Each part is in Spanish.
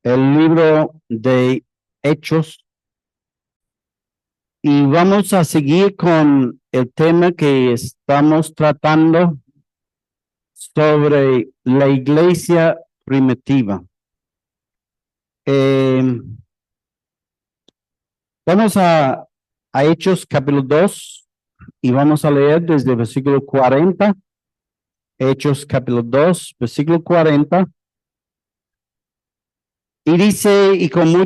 el libro de Hechos y vamos a seguir con el tema que estamos tratando sobre la iglesia primitiva. Vamos a Hechos capítulo 2 y vamos a leer desde el versículo 40. Hechos capítulo 2, versículo 40. Y dice, y con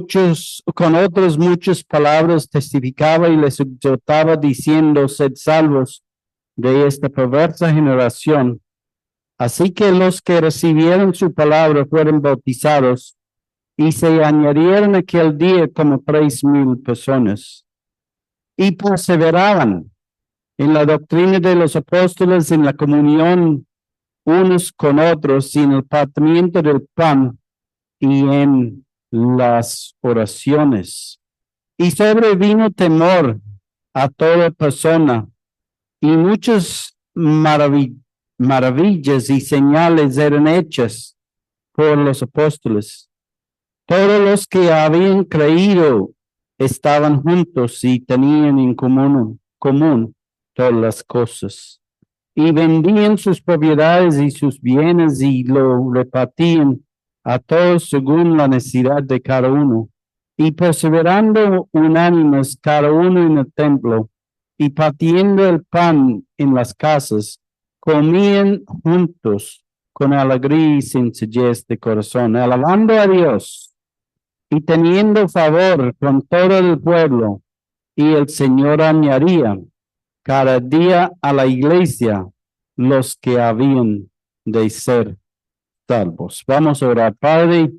otras muchas palabras testificaba y les exhortaba diciendo, sed salvos de esta perversa generación. Así que los que recibieron su palabra fueron bautizados y se añadieron aquel día como 3,000 personas. Y perseveraban en la doctrina de los apóstoles, en la comunión unos con otros, y en el partimiento del pan y en las oraciones. Y sobrevino temor a toda persona, y muchas maravillas y señales eran hechas por los apóstoles. Todos los que habían creído estaban juntos y tenían en común todas las cosas. Y vendían sus propiedades y sus bienes y lo repartían a todos según la necesidad de cada uno. Y perseverando unánimes cada uno en el templo y partiendo el pan en las casas, comían juntos con alegría y sencillez de corazón, alabando a Dios y teniendo favor con todo el pueblo. Y el Señor añadía cada día a la iglesia los que habían de ser salvos. Vamos a orar. Padre,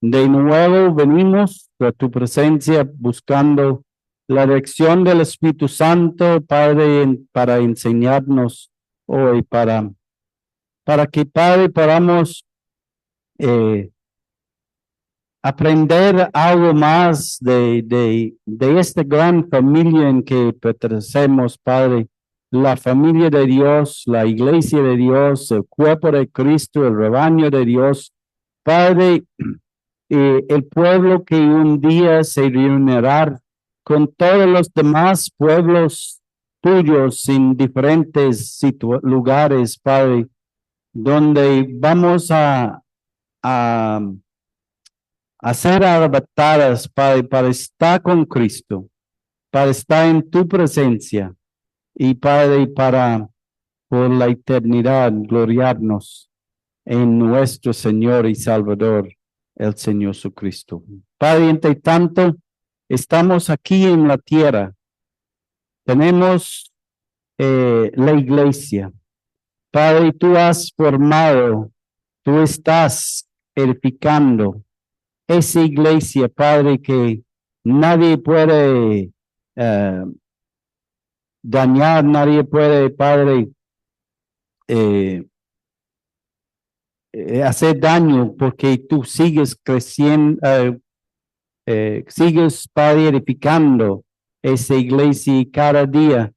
de nuevo venimos a tu presencia buscando la dirección del Espíritu Santo, Padre, para enseñarnos hoy, para que, Padre, podamos aprender algo más de esta gran familia en que pertenecemos, Padre, la familia de Dios, la iglesia de Dios, el cuerpo de Cristo, el rebaño de Dios, Padre, el pueblo que un día se reunirá con todos los demás pueblos tuyos en diferentes lugares, Padre, donde vamos a ser arrebatadas, Padre, para estar con Cristo, para estar en tu presencia y, Padre, para por la eternidad gloriarnos en nuestro Señor y Salvador, el Señor Jesucristo. Padre, entre tanto, estamos aquí en la tierra. Tenemos la iglesia. Padre, tú has formado, tú estás edificando esa iglesia, Padre, que nadie puede dañar, nadie puede, Padre, hacer daño, porque tú sigues creciendo, sigues, Padre, edificando esa iglesia y cada día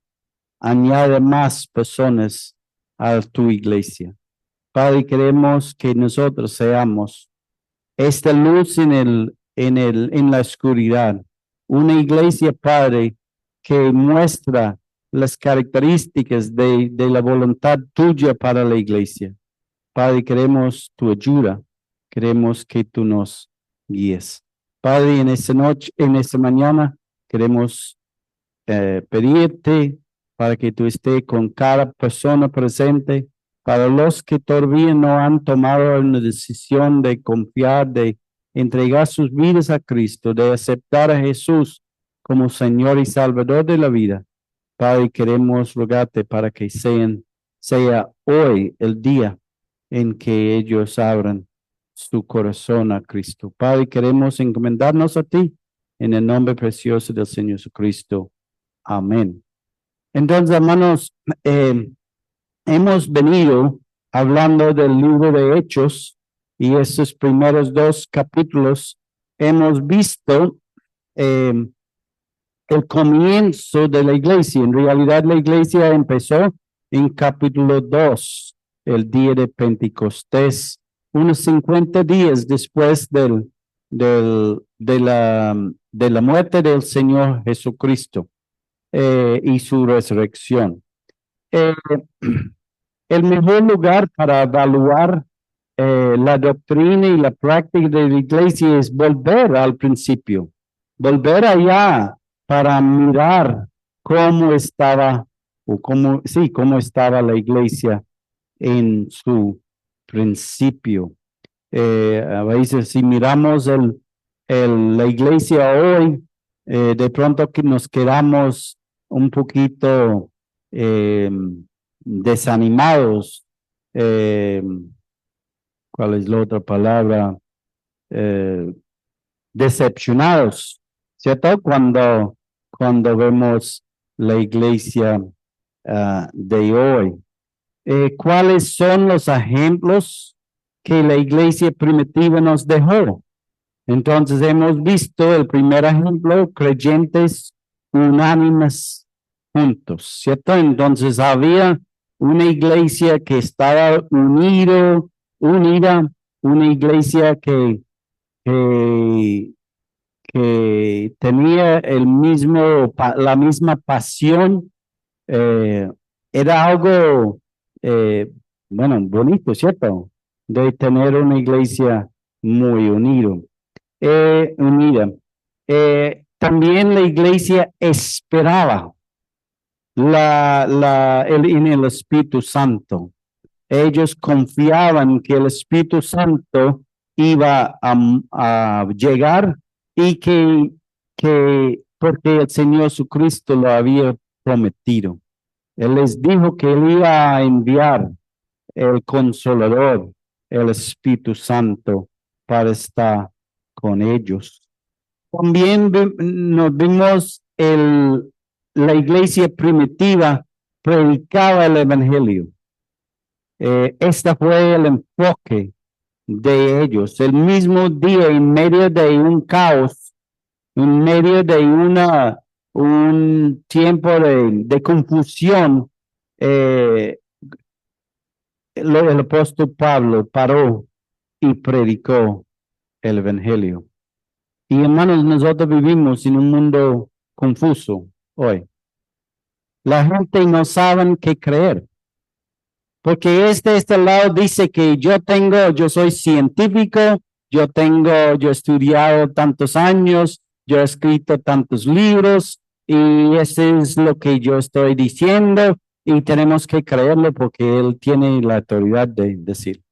añade más personas a tu iglesia. Padre, queremos que nosotros seamos esta luz en la oscuridad. Una iglesia, Padre, que muestra las características de la voluntad tuya para la iglesia. Padre, queremos tu ayuda. Queremos que tú nos guíes. Padre, en esta noche, en esta mañana, queremos pedirte para que tú estés con cada persona presente. Para los que todavía no han tomado una decisión de confiar, de entregar sus vidas a Cristo, de aceptar a Jesús como Señor y Salvador de la vida, Padre, queremos rogarte para que sea hoy el día en que ellos abran su corazón a Cristo. Padre, queremos encomendarnos a ti en el nombre precioso del Señor Jesucristo. Amén. Entonces, hermanos, hemos venido hablando del libro de Hechos y esos primeros 2 capítulos hemos visto el comienzo de la iglesia. En realidad la iglesia empezó en capítulo 2, el día de Pentecostés, unos 50 días después del de la muerte del Señor Jesucristo y su resurrección. Eh, el mejor lugar para evaluar la doctrina y la práctica de la iglesia es volver al principio, volver allá para mirar cómo estaba, o cómo, sí, cómo estaba la iglesia en su principio. A veces si miramos la iglesia hoy, de pronto que nos quedamos un poquito desanimados. eh, ¿Cuál es la otra palabra? Eh, Decepcionados, ¿cierto? Cuando vemos la iglesia de hoy. ¿Cuáles son los ejemplos que la iglesia primitiva nos dejó? Entonces hemos visto el primer ejemplo, creyentes unánimes juntos, ¿cierto? Entonces había una iglesia que estaba unida, una iglesia que, que tenía la misma pasión. eh, Era algo, eh, bueno, bonito, ¿cierto? De tener una iglesia muy unida. También la iglesia esperaba en el Espíritu Santo. Ellos confiaban que el Espíritu Santo iba a llegar y porque el Señor Jesucristo lo había prometido. Él les dijo que él iba a enviar el Consolador, el Espíritu Santo, para estar con ellos. También nos vimos la iglesia primitiva predicaba el Evangelio. Este fue el enfoque de ellos. El mismo día, en medio de un caos, en medio de un tiempo de confusión, el apóstol Pablo paró y predicó el Evangelio. Y hermanos, nosotros vivimos en un mundo confuso hoy. La gente no sabe qué creer. Porque este lado dice que yo soy científico, yo he estudiado tantos años, yo he escrito tantos libros y eso es lo que yo estoy diciendo y tenemos que creerlo porque él tiene la autoridad de decir.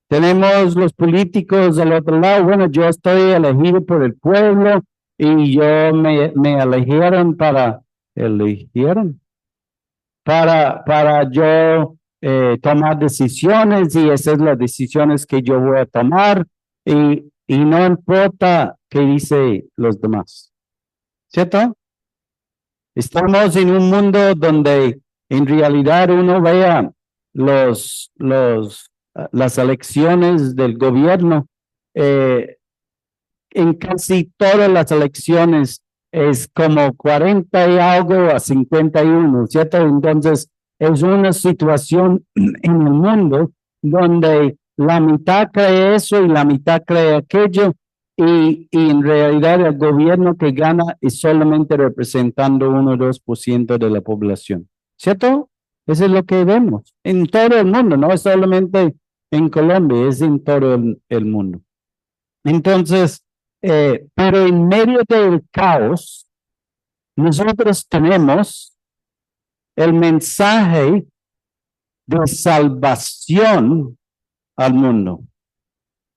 Tenemos los políticos del otro lado, bueno, yo estoy elegido por el pueblo y me eligieron para yo tomar decisiones y esas son las decisiones que yo voy a tomar y no importa qué dice los demás, ¿cierto? Estamos en un mundo donde en realidad uno vea las elecciones del gobierno, en casi todas las elecciones es como 40 y algo a 51, ¿cierto? Entonces es una situación en el mundo donde la mitad cree eso y la mitad cree aquello y en realidad el gobierno que gana es solamente representando 1 o 2% de la población, ¿cierto? Eso es lo que vemos en todo el mundo, no es solamente en Colombia, es en todo el mundo. Entonces, pero en medio del caos, nosotros tenemos el mensaje de salvación al mundo.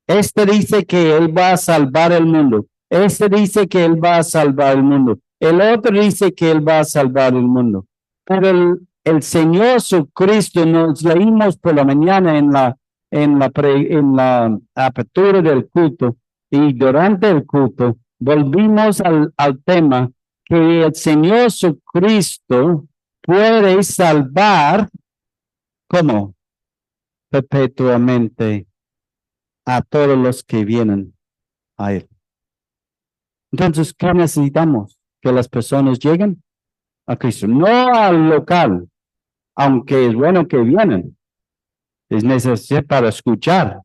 Este dice que él va a salvar el mundo. Este dice que él va a salvar el mundo. El otro dice que él va a salvar el mundo. Pero el Señor Jesucristo, nos leímos por la mañana en la apertura del culto y durante el culto, volvimos al tema que el Señor Jesucristo puede salvar, ¿cómo? Perpetuamente a todos los que vienen a Él. Entonces, ¿qué necesitamos? Que las personas lleguen a Cristo, no al local, aunque es bueno que vienen, es necesario para escuchar,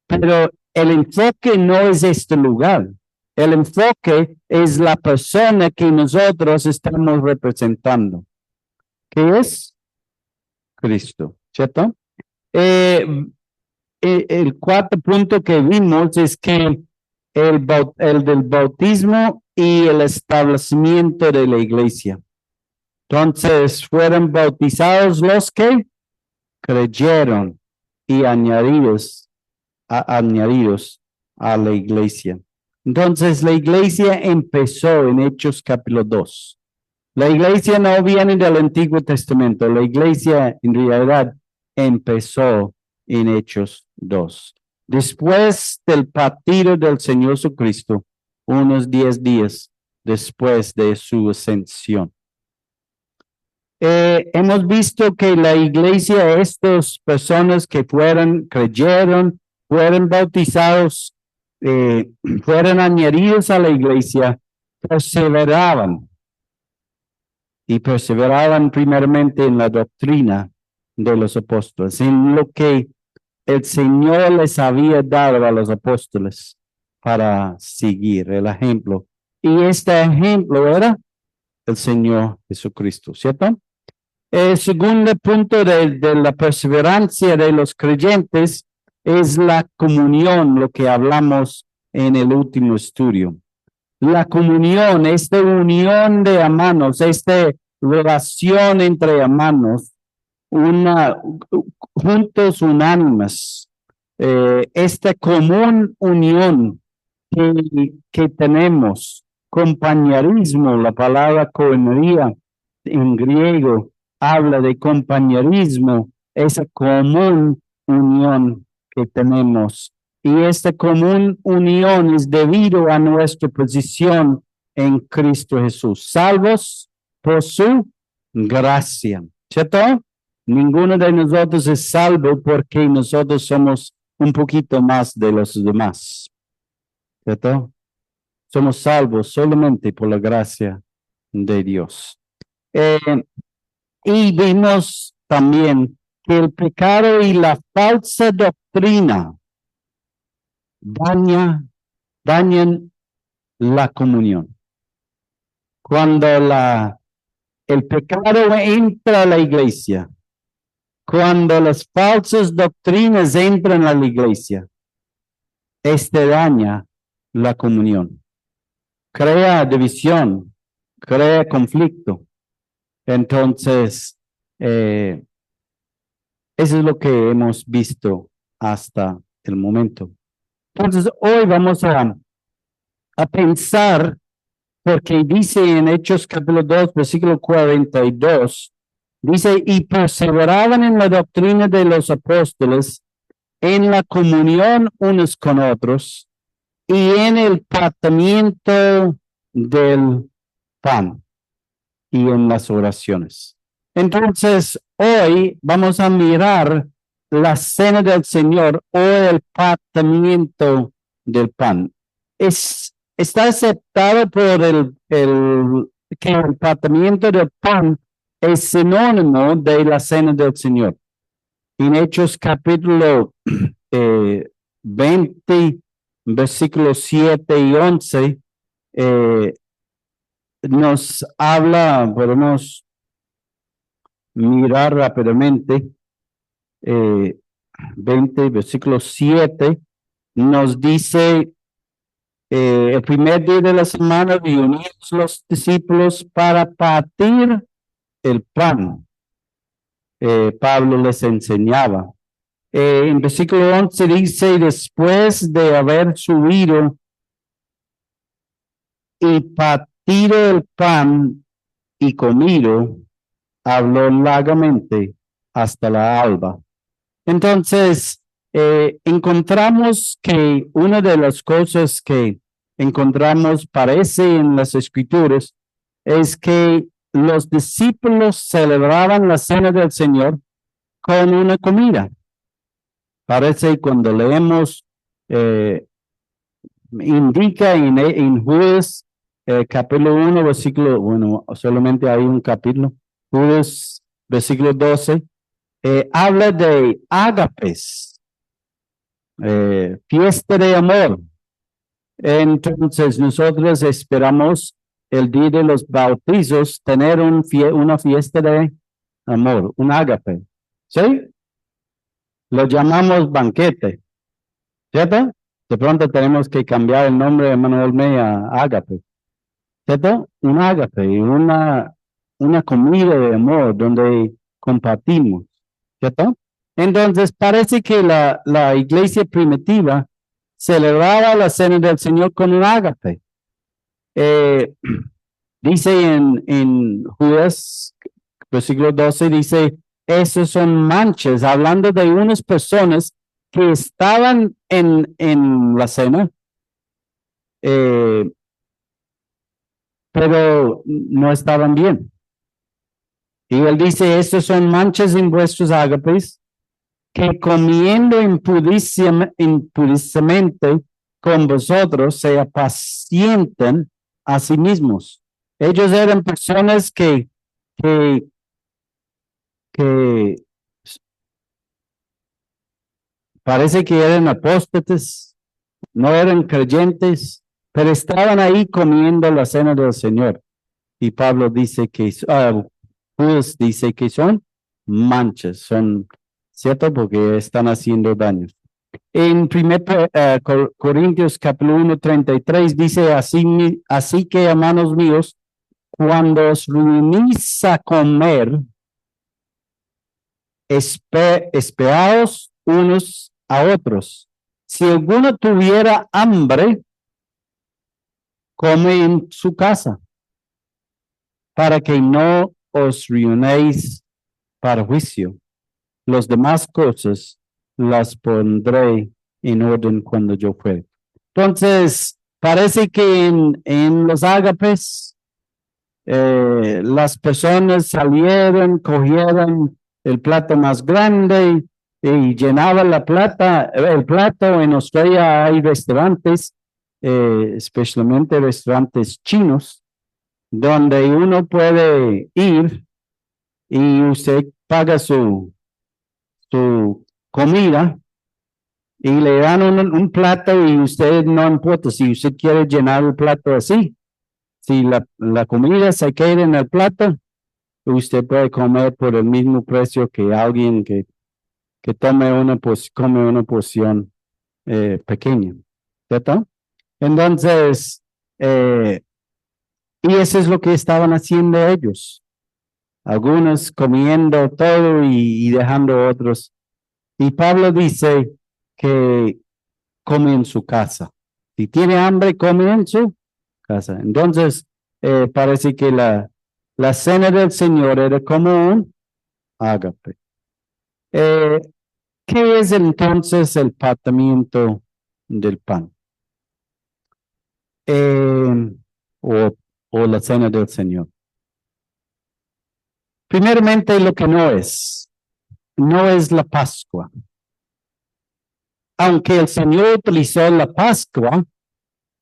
pero el enfoque no es este lugar. El enfoque es la persona que nosotros estamos representando, que es Cristo, ¿cierto? El cuarto punto que vimos es que el del bautismo y el establecimiento de la iglesia. Entonces, fueron bautizados los que creyeron y añadidos a la iglesia. Entonces, la iglesia empezó en Hechos capítulo 2. La iglesia no viene del Antiguo Testamento. La iglesia en realidad empezó en Hechos 2. Después del partido del Señor Jesucristo, unos 10 días después de su ascensión. Hemos visto que la iglesia, estas personas que creyeron, fueron bautizados, fueron añadidos a la iglesia, perseveraban. Y perseveraban primeramente en la doctrina de los apóstoles, en lo que el Señor les había dado a los apóstoles para seguir el ejemplo. Y este ejemplo era el Señor Jesucristo, ¿cierto? El segundo punto de la perseverancia de los creyentes es la comunión, lo que hablamos en el último estudio. La comunión, esta unión de hermanos, esta relación entre hermanos, juntos unánimes, esta común unión que tenemos, compañerismo, la palabra koinonia en griego habla de compañerismo, esa común unión que tenemos. Y esta común unión es debido a nuestra posición en Cristo Jesús, salvos por su gracia, ¿cierto? Ninguno de nosotros es salvo porque nosotros somos un poquito más de los demás, ¿cierto? Somos salvos solamente por la gracia de Dios. Y vimos también que el pecado y la falsa doctrina dañan la comunión. Cuando el pecado entra a la iglesia, cuando las falsas doctrinas entran a la iglesia, daña la comunión, crea división, crea conflicto. Entonces, eso es lo que hemos visto hasta el momento. Entonces, hoy vamos a pensar, porque dice en Hechos capítulo 2, versículo 42, dice, y perseveraban en la doctrina de los apóstoles, en la comunión unos con otros, y en el partimiento del pan, y en las oraciones. Entonces, hoy vamos a mirar la cena del Señor o el partimiento del pan. Está aceptado por que el partimiento del pan es sinónimo de la cena del Señor. En Hechos capítulo 20, versículos 7 y 11, nos habla, podemos mirar rápidamente, 20, versículo 7, nos dice, el primer día de la semana reunidos los discípulos para partir el pan. Pablo les enseñaba. En versículo 11 dice, después de haber subido y partido el pan y comido, habló largamente hasta la alba. Entonces, encontramos que una de las cosas que encontramos, parece en las escrituras, es que los discípulos celebraban la cena del Señor con una comida. Parece cuando leemos, indica en Judas capítulo 1, versículo, bueno, solamente hay un capítulo, Judas versículo 12, habla de ágapes. fiesta de amor. Entonces nosotros esperamos el día de los bautizos tener una fiesta de amor, un ágape. ¿Sí? Lo llamamos banquete, ¿cierto? De pronto tenemos que cambiar el nombre de Manuel May a ágape, ¿cierto? Un ágape, una comida de amor donde compartimos, ¿cierto? Entonces parece que la iglesia primitiva celebraba la cena del Señor con un ágape. Dice en Judas, versículo 12, dice, esos son manchas, hablando de unas personas que estaban en la cena, pero no estaban bien. Y él dice, estos son manchas en vuestros ágapes, que comiendo impudicamente con vosotros se apacientan a sí mismos. Ellos eran personas que parece que eran apóstatas, no eran creyentes, pero estaban ahí comiendo la cena del Señor. Y Pablo dice que, Judas dice que son manchas, son, ¿cierto? Porque están haciendo daño. En 1 Corintios capítulo 1, 33 dice así que, hermanos míos, cuando os reunís a comer, esperaos unos a otros. Si alguno tuviera hambre, come en su casa, para que no os reunéis para juicio. Las demás cosas las pondré en orden cuando yo fuere. Entonces, parece que en los ágapes, las personas salieron, cogieron el plato más grande y llenaban el plato. En Australia hay restaurantes, especialmente restaurantes chinos, donde uno puede ir y usted paga su comida y le dan un plato y usted no importa si usted quiere llenar el plato así. Si la comida se queda en el plato, usted puede comer por el mismo precio que alguien que come una porción pequeña, ¿cierto? Entonces, y eso es lo que estaban haciendo ellos. Algunos comiendo todo y dejando otros. Y Pablo dice que come en su casa. Si tiene hambre, come en su casa. Entonces, parece que la cena del Señor era como un ágape. ¿Qué es entonces el partimiento del pan? O la cena del Señor. Primeramente, lo que no es la Pascua. Aunque el Señor utilizó la Pascua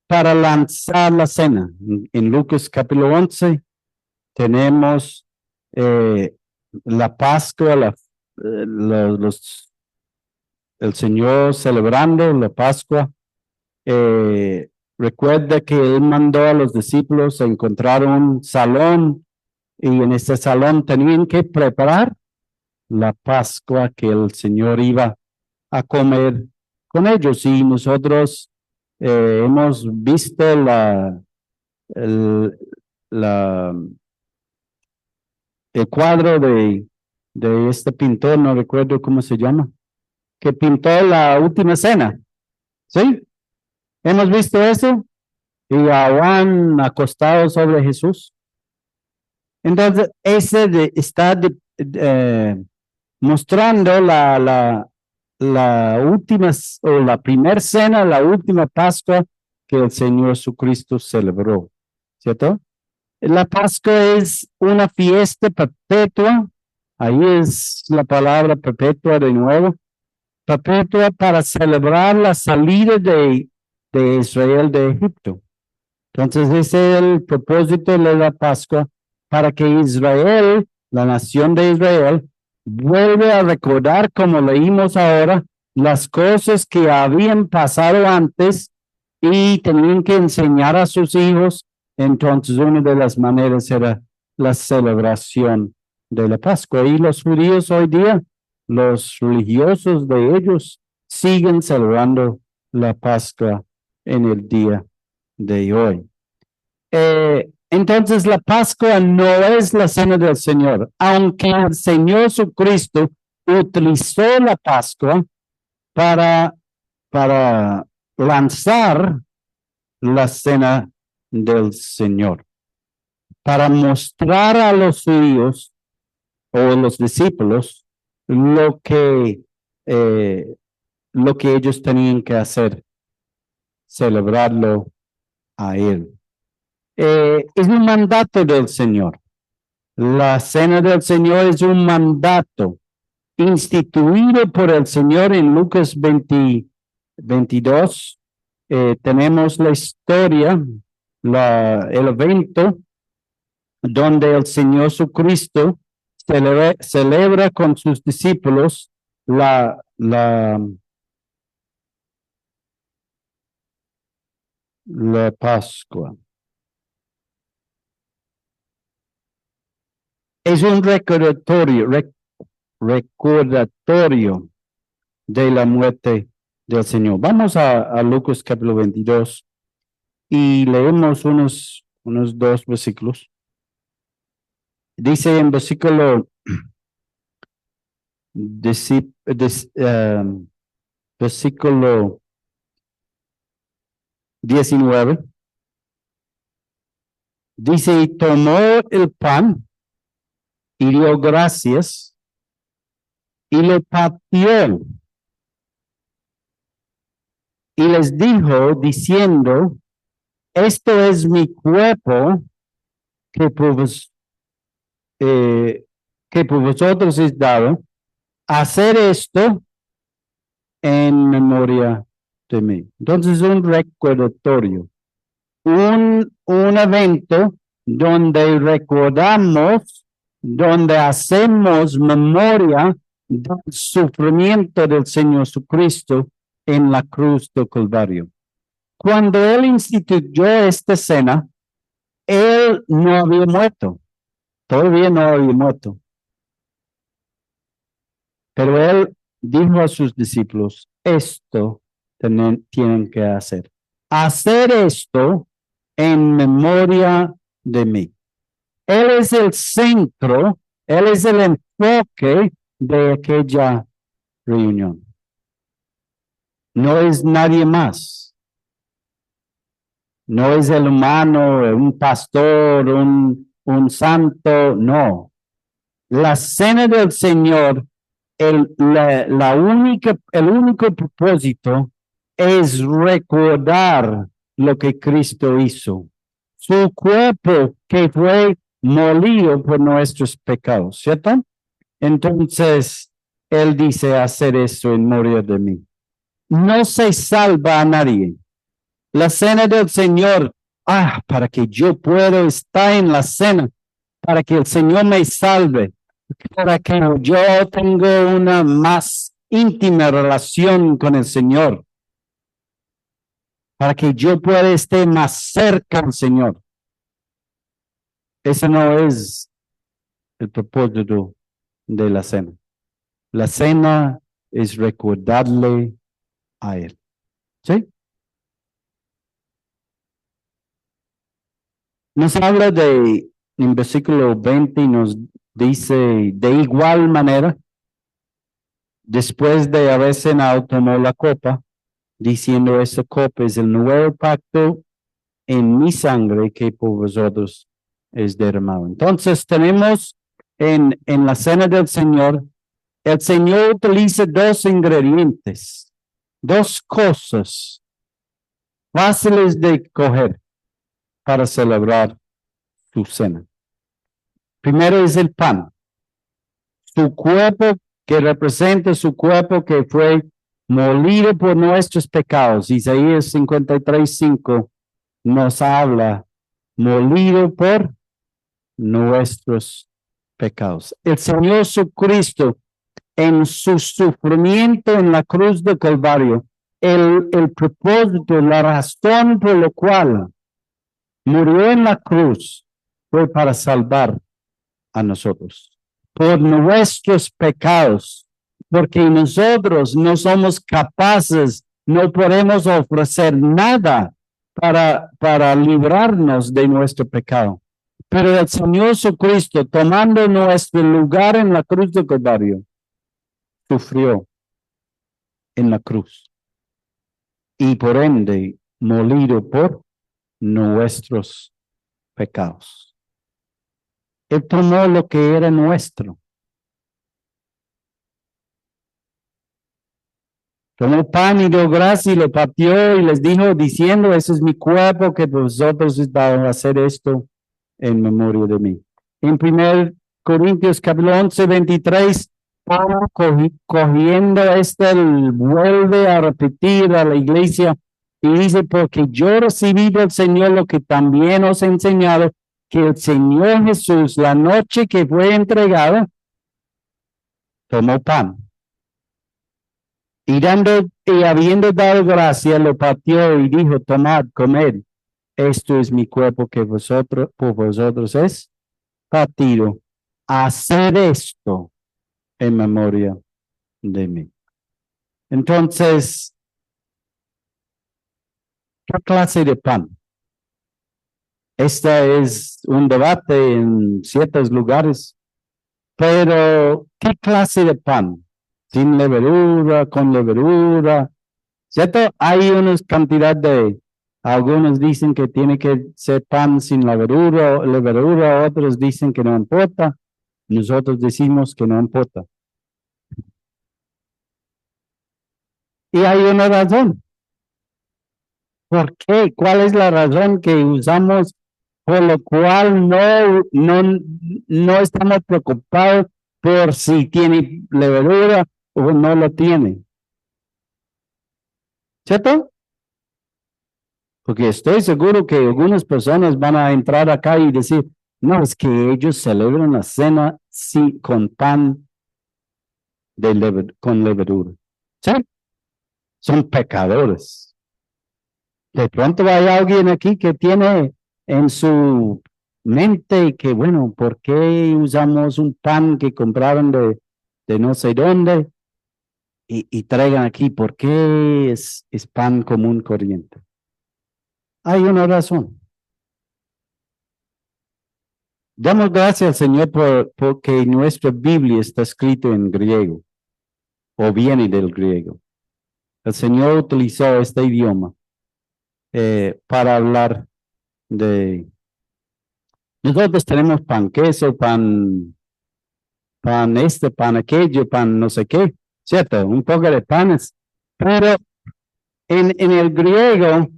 para lanzar la cena. En Lucas capítulo 11 tenemos la Pascua, el Señor celebrando la Pascua. Recuerda que Él mandó a los discípulos a encontrar un salón y en ese salón tenían que preparar la Pascua que el Señor iba a comer con ellos. Y nosotros hemos visto el cuadro de este pintor, no recuerdo cómo se llama, que pintó la última cena. ¿Sí? ¿Hemos visto eso? Y a Juan acostado sobre Jesús. Entonces, está mostrando la última o la primera cena, la última Pascua que el Señor Jesucristo celebró, ¿cierto? La Pascua es una fiesta perpetua, ahí es la palabra perpetua de nuevo, perpetua para celebrar la salida de Israel de Egipto. Entonces ese es el propósito de la Pascua, para que Israel, la nación de Israel, vuelve a recordar, como leímos ahora, las cosas que habían pasado antes y tenían que enseñar a sus hijos. Entonces, una de las maneras era la celebración de la Pascua. Y los judíos hoy día, los religiosos de ellos, siguen celebrando la Pascua en el día de hoy. Entonces, la Pascua no es la cena del Señor, aunque el Señor Jesucristo utilizó la Pascua para lanzar la cena del Señor, para mostrar a los judíos o los discípulos eh, lo que ellos tenían que hacer, celebrarlo a Él. Es un mandato del Señor. La cena del Señor es un mandato instituido por el Señor en Lucas 22. Tenemos la historia, el evento donde el Señor Jesucristo celebra con sus discípulos la Pascua. Es un recordatorio de la muerte del Señor. Vamos a Lucas capítulo 22 y leemos unos 2 versículos. Dice en versículo 19, dice, y tomó el pan y dio gracias y lo partió y les dijo diciendo, esto es mi cuerpo que por vosotros es dado, hacer esto en memoria de mí. Entonces, un recordatorio, un evento donde recordamos, donde hacemos memoria del sufrimiento del Señor Jesucristo en la cruz del Calvario. Cuando Él instituyó esta cena, Él no había muerto, todavía no había muerto. Pero Él dijo a sus discípulos, esto tienen que hacer. Hacer esto en memoria de mí. Él es el centro, Él es el enfoque de aquella reunión. No es nadie más. No es el humano, un pastor, un santo, no. La cena del Señor, el único propósito es recordar lo que Cristo hizo. Su cuerpo que fue molido por nuestros pecados, ¿cierto? Entonces, Él dice hacer eso en memoria de mí. No se salva a nadie. La cena del Señor, para que yo pueda estar en la cena, para que el Señor me salve, para que yo tenga una más íntima relación con el Señor, para que yo pueda estar más cerca al Señor. Ese no es el propósito de la cena. La cena es recordarle a Él. ¿Sí? Nos habla en versículo 20 nos dice, de igual manera, después de haber cenado, tomó la copa, diciendo, esta copa es el nuevo pacto en mi sangre que por vosotros es derramado. Entonces tenemos en la cena del Señor, el Señor utiliza 2 ingredientes, 2 cosas fáciles de coger para celebrar su cena. Primero es el pan, su cuerpo que representa su cuerpo que fue molido por nuestros pecados. Isaías 53:5 nos habla, molido por nuestros pecados. El Señor Jesucristo en su sufrimiento en la cruz de Calvario, el propósito, la razón por la cual murió en la cruz fue para salvar a nosotros, por nuestros pecados, porque nosotros no somos capaces, no podemos ofrecer nada para librarnos de nuestro pecado. Pero el Señor Jesucristo, tomando nuestro lugar en la cruz de Calvario, sufrió en la cruz y por ende molido por nuestros pecados. Él tomó lo que era nuestro. Tomó pan y dio gracia y lo partió y les dijo diciendo, ese es mi cuerpo que vosotros vais a hacer esto en memoria de mí. En 1 Corintios capítulo 11, 23, Pablo cogiendo vuelve a repetir a la iglesia y dice, porque yo recibí del Señor lo que también os he enseñado, que el Señor Jesús, la noche que fue entregado, tomó pan. Y habiendo dado gracia, lo partió y dijo, tomad, comed, esto es mi cuerpo que por vosotros es partido. Hacer esto en memoria de mí. Entonces, ¿qué clase de pan? Este es un debate en ciertos lugares, pero ¿qué clase de pan? Sin levadura, con levadura, ¿cierto? Hay una cantidad algunos dicen que tiene que ser pan sin levadura, otros dicen que no importa, nosotros decimos que no importa. Y hay una razón. ¿Por qué? ¿Cuál es la razón que usamos por lo cual no estamos preocupados por si tiene levadura o no lo tiene? ¿Cierto? Porque estoy seguro que algunas personas van a entrar acá y decir, no, es que ellos celebran la cena con pan con levadura. ¿Sí? Son pecadores. De pronto hay alguien aquí que tiene en su mente que, bueno, ¿por qué usamos un pan que compraron de no sé dónde y traigan aquí? ¿Por qué es pan común corriente? Hay una razón. Damos gracias al Señor porque nuestra Biblia está escrita en griego o viene del griego. El Señor utilizó este idioma para hablar de... Nosotros tenemos pan queso, pan aquello, pan no sé qué, ¿cierto? Un poco de panes. Pero en el griego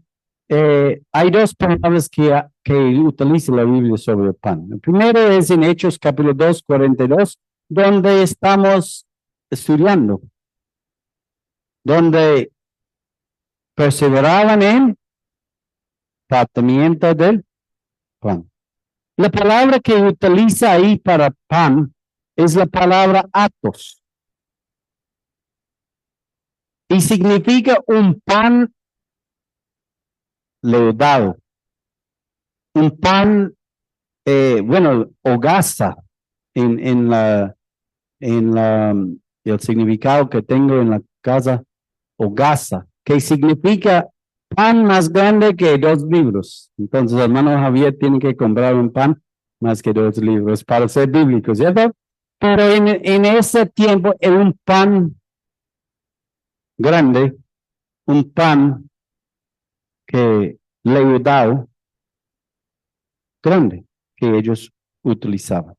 hay dos palabras que utiliza la Biblia sobre el pan. El primero es en Hechos capítulo 2, 42, donde estamos estudiando, donde perseveraban en partimiento del pan. La palabra que utiliza ahí para pan es la palabra atos. Y significa un pan leudado. Un pan, hogaza el significado que tengo en la casa, hogaza, que significa pan más grande que 2 libros. Entonces, hermano Javier tiene que comprar un pan más que 2 libros para ser bíblico, ¿cierto? Pero en ese tiempo era un pan grande, un pan que leudado, grande, que ellos utilizaban.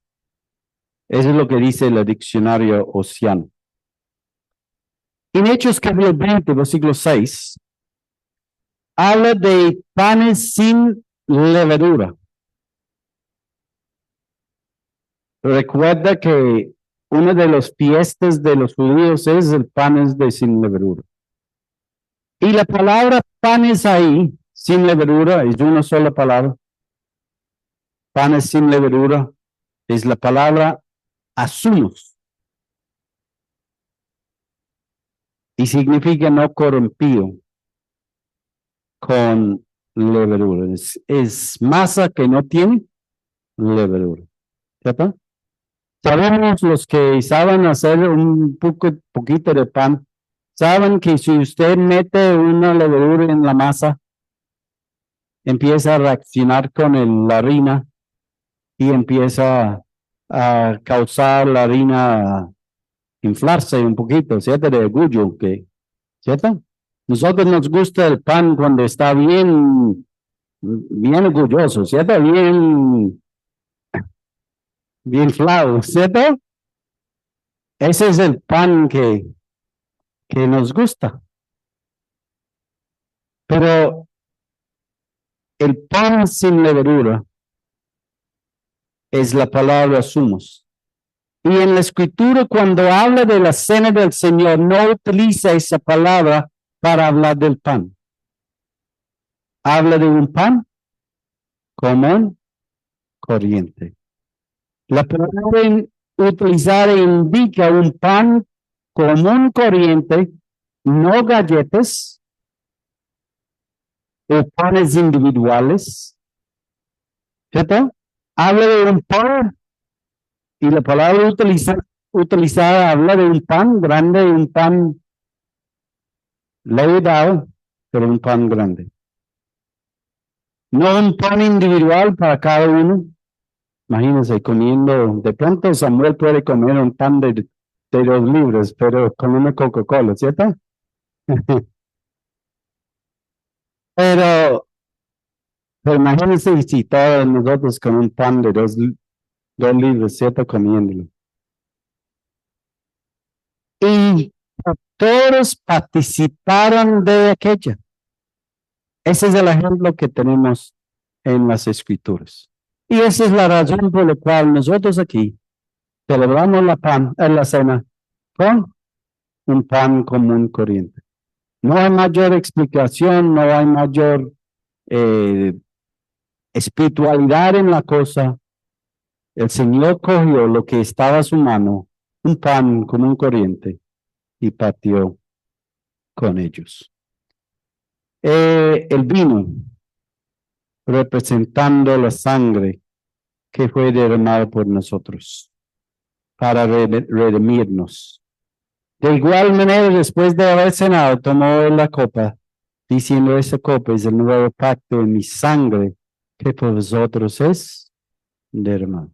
Eso es lo que dice el diccionario Oceano. En Hechos capítulo 20, versículo 6, habla de panes sin levadura. Recuerda que una de las fiestas de los judíos es el panes de sin levadura. Y la palabra panes ahí, sin levadura, es una sola palabra. Panes sin levadura es la palabra asumos. y significa no corrompido con levadura. Es masa que no tiene levadura. ¿Cierto? Sabemos los que saben hacer un poquito de pan, saben que si usted mete una levadura en la masa, empieza a reaccionar con la harina y empieza a causar la harina a inflarse un poquito, ¿cierto? De orgullo, ¿cierto? Nosotros nos gusta el pan cuando está bien orgulloso, ¿cierto? Bien inflado, ¿cierto? Ese es el pan que nos gusta. Pero el pan sin levadura es la palabra sumos. Y en la escritura, cuando habla de la cena del Señor, no utiliza esa palabra para hablar del pan. Habla de un pan común, corriente. La palabra utilizada indica un pan común, corriente, no galletas o panes individuales. ¿Cierto? Habla de un pan y la palabra utilizada habla de un pan grande, un pan leudado, pero un pan grande. No un pan individual para cada uno. Imagínense comiendo, de pronto Samuel puede comer un pan de 2 libras, pero con una Coca-Cola, ¿cierto? Pero imagínense si todos nosotros con un pan de 2 libras, ¿cierto? Comiéndolo. Y todos participaron de aquella. Ese es el ejemplo que tenemos en las escrituras. Y esa es la razón por la cual nosotros aquí celebramos la cena con un pan común corriente. No hay mayor explicación, no hay mayor espiritualidad en la cosa. El Señor cogió lo que estaba a su mano, un pan común corriente, y partió con ellos. El vino, representando la sangre que fue derramada por nosotros, para redimirnos. De igual manera, después de haber cenado, tomó la copa, diciendo: esta copa es el nuevo pacto en mi sangre, que por vosotros es derramada.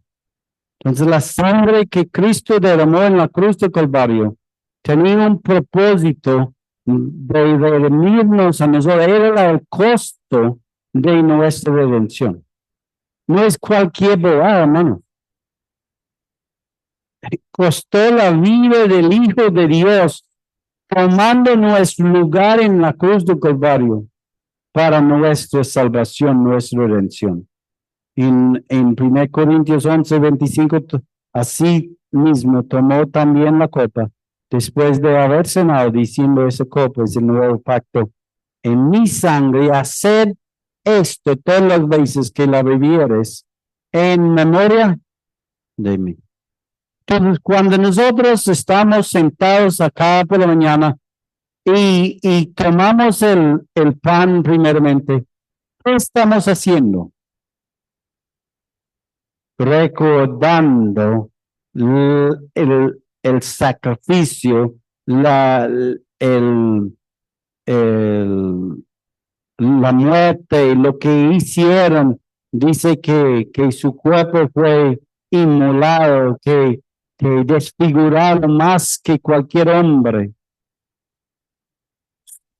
Entonces, la sangre que Cristo derramó en la cruz de Calvario tenía un propósito de redimirnos a nosotros. Era el costo de nuestra redención. No es cualquier bobada, hermano. Costó la vida del Hijo de Dios, tomando nuestro lugar en la cruz de Calvario para nuestra salvación, nuestra redención. En 1 Corintios 11:25, así mismo tomó también la copa, después de haber cenado, diciendo: esa copa es el nuevo pacto en mi sangre, haced esto todas las veces que la bebieres en memoria de mí. Entonces, cuando nosotros estamos sentados acá por la mañana y tomamos el pan primeramente, ¿qué estamos haciendo? Recordando el sacrificio, la muerte, lo que hicieron. Dice que su cuerpo fue inmolado, que desfiguraron más que cualquier hombre.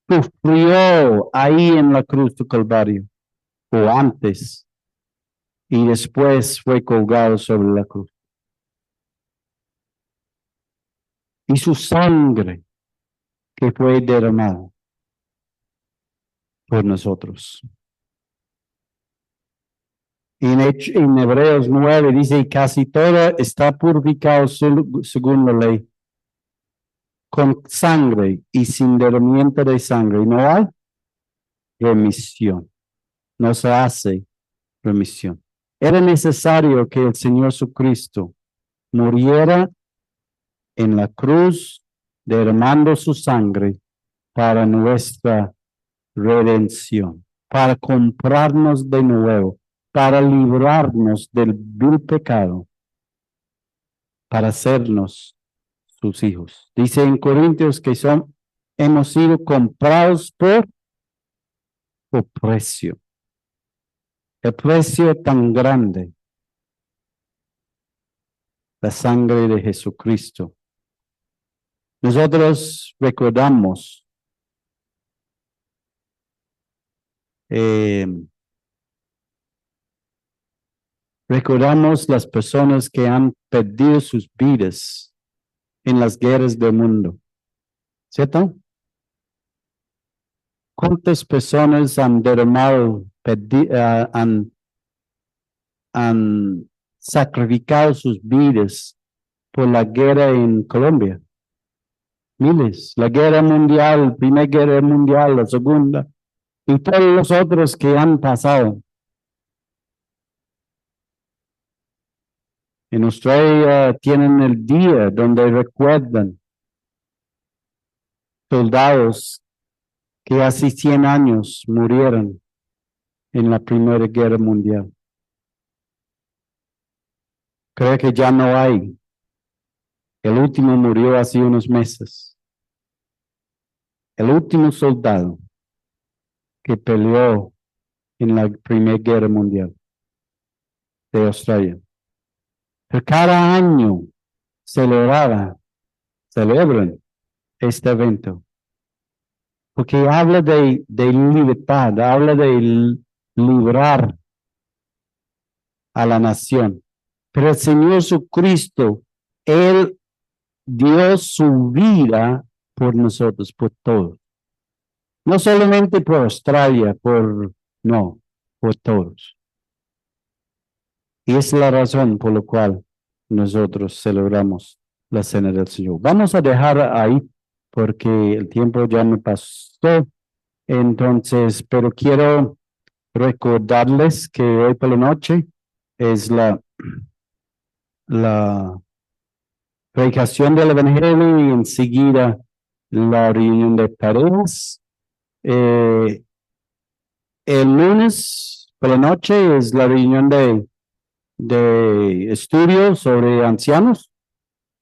Sufrió ahí en la cruz del Calvario, o antes, y después fue colgado sobre la cruz. Y su sangre que fue derramada por nosotros. En Hebreos 9 dice: casi todo está purificado según la ley, con sangre y sin derramamiento de sangre. No hay remisión. No se hace remisión. Era necesario que el Señor Jesucristo muriera en la cruz derramando su sangre para nuestra redención, para comprarnos de nuevo, para librarnos del vil pecado, para hacernos sus hijos. Dice en Corintios que hemos sido comprados por precio. El precio tan grande, la sangre de Jesucristo. Nosotros recordamos las personas que han perdido sus vidas en las guerras del mundo, ¿cierto? ¿Cuántas personas han derramado, han sacrificado sus vidas por la guerra en Colombia? Miles. La guerra mundial, primera guerra mundial, la segunda, y todos los otros que han pasado. En Australia tienen el día donde recuerdan soldados que hace 100 años murieron en la Primera Guerra Mundial. Creo que ya no hay. El último murió hace unos meses. El último soldado que peleó en la Primera Guerra Mundial de Australia. Pero cada año celebran este evento. Porque habla de libertad, habla de librar a la nación. Pero el Señor Jesucristo, Él dio su vida por nosotros, por todos. No solamente por Australia, por todos. Y es la razón por la cual nosotros celebramos la Cena del Señor. Vamos a dejar ahí porque el tiempo ya me pasó. Entonces, pero quiero recordarles que hoy por la noche es la predicación del Evangelio y enseguida la reunión de parejas. El lunes por la noche es la reunión de estudio sobre ancianos.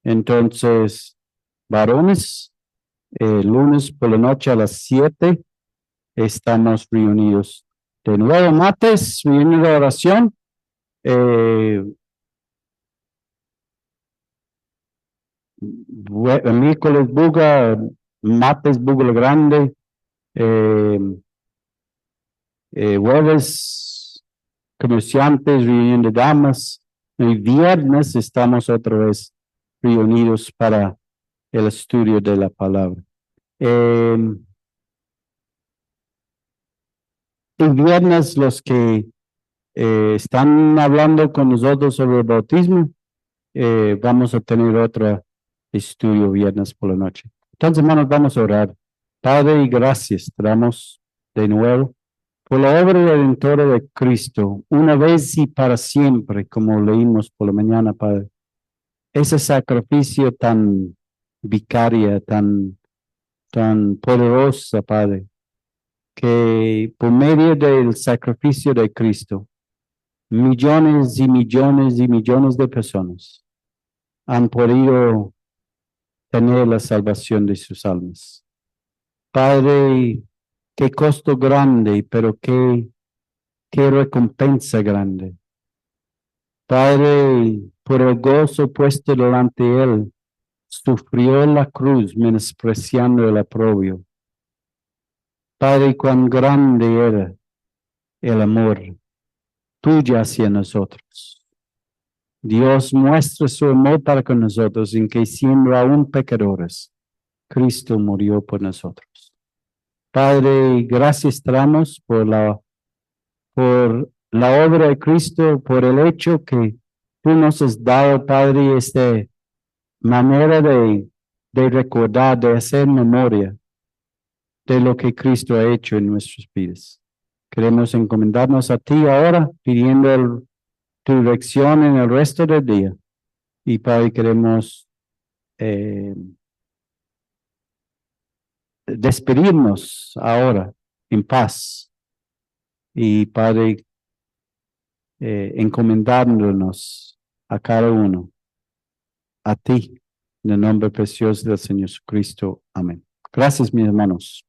Entonces, varones, el lunes por la noche a las 7 estamos reunidos. De nuevo, martes, reunión de oración. Miércoles Buga, martes Buga lo Grande, jueves comerciantes, reunión de damas, y viernes estamos otra vez reunidos para el estudio de la palabra. Y viernes los que están hablando con nosotros sobre el bautismo, vamos a tener otro estudio viernes por la noche. Entonces, hermanos, vamos a orar. Padre, y gracias te damos de nuevo por la obra redentora de Cristo, una vez y para siempre, como leímos por la mañana, Padre. Ese sacrificio tan vicaria, tan poderosa, Padre, que por medio del sacrificio de Cristo, millones y millones y millones de personas han podido tener la salvación de sus almas. Padre, qué costo grande, pero qué recompensa grande. Padre, por el gozo puesto delante de él, sufrió la cruz menospreciando el oprobio. Padre, cuán grande era el amor tuyo hacia nosotros. Dios muestra su amor para con nosotros en que siendo aún pecadores, Cristo murió por nosotros. Padre, gracias damos por la obra de Cristo, por el hecho que tú nos has dado, Padre, esta manera de recordar, de hacer memoria de lo que Cristo ha hecho en nuestras vidas. Queremos encomendarnos a ti ahora, pidiendo tu dirección en el resto del día. Y Padre, queremos despedirnos ahora en paz. Y Padre, encomendándonos a cada uno, a ti, en el nombre precioso del Señor Jesucristo. Amén. Gracias, mis hermanos.